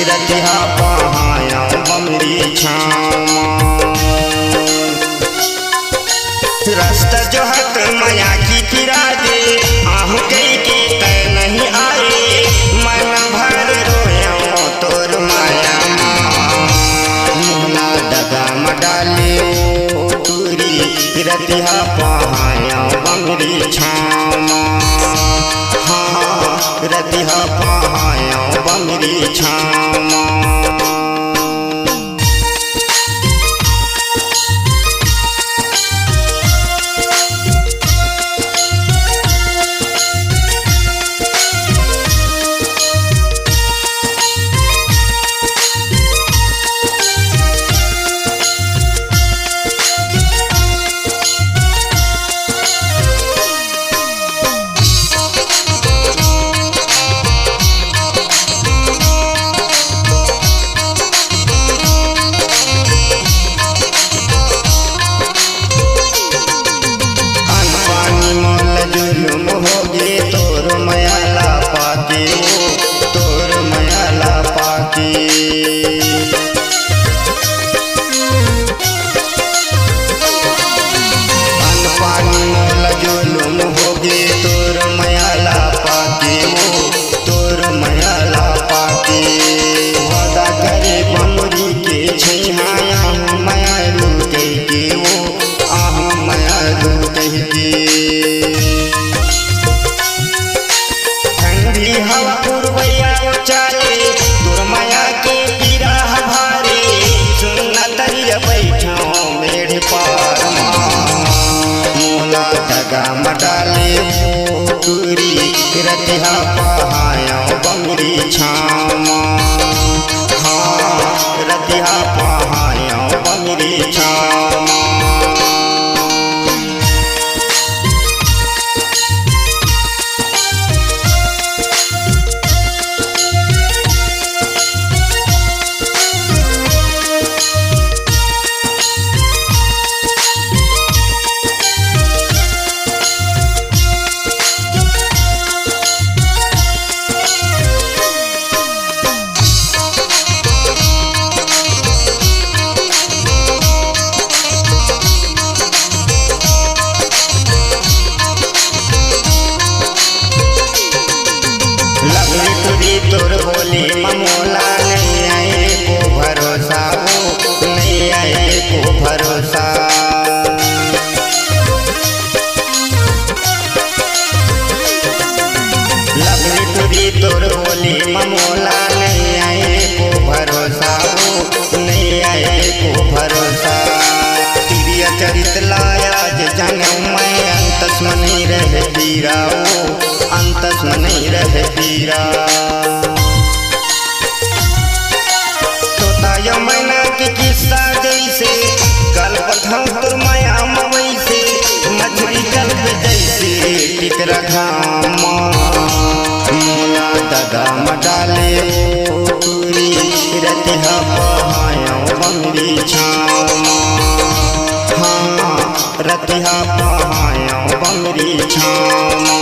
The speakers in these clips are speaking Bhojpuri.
रतिहा पहाया बमरी छामा रास्ता जो हक माया की फिरा दे आहू कई के तय नहीं आए मन भर रोया तोर माया मुना दगा मडाले ओ टूरी रतिहा पहाया बमरी छामा हाँ रतिहा पहाया बमरी छामा हवा पुरवैया चाले तोर माया के पीरा भारे सुनना तरिया बैठो मेढ़ पार मोला दगा मडाले ओ टूरी रतिहा पहाया बमरी छामा हाँ रतिहा पहाया बमरी छामा तोर बोली ममोला नहीं आए को भरोसा हो नहीं आए को भरोसा लवली तुरी तोर बोली ममोला नहीं आए को भरोसा हो नहीं आए को भरोसा तिरिया चरित लाया जन्म मैं अंतस में नहीं रह पीरा अंतस में नहीं रह पीरा मैना के किस्सा जैसे कल पठाऊ तोर माया मवई से मछली जल पे जैसे टिक रखा मोला दगा मडाले ओ टूरी रतिहा पहाया बमरी छामा हाँ रतिहा पहाया बमरी छामा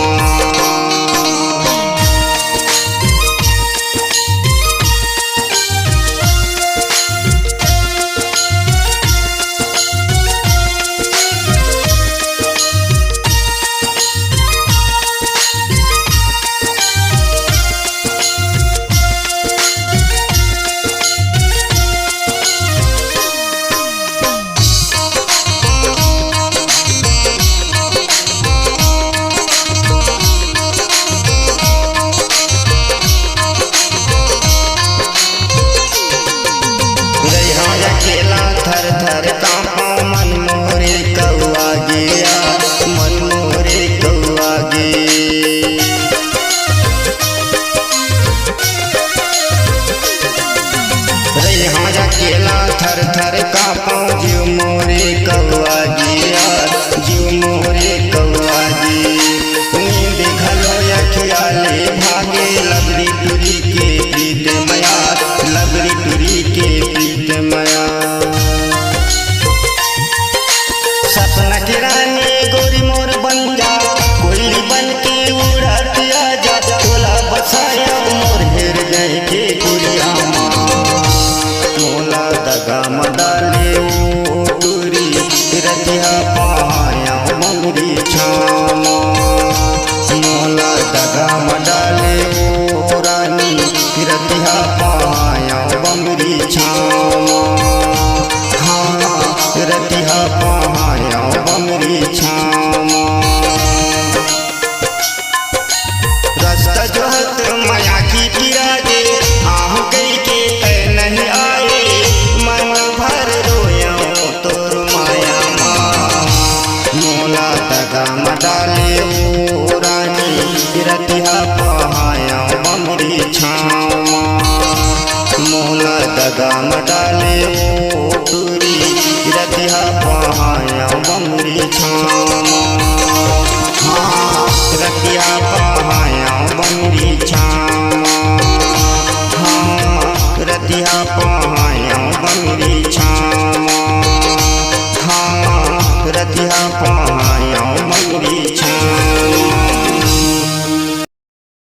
दाम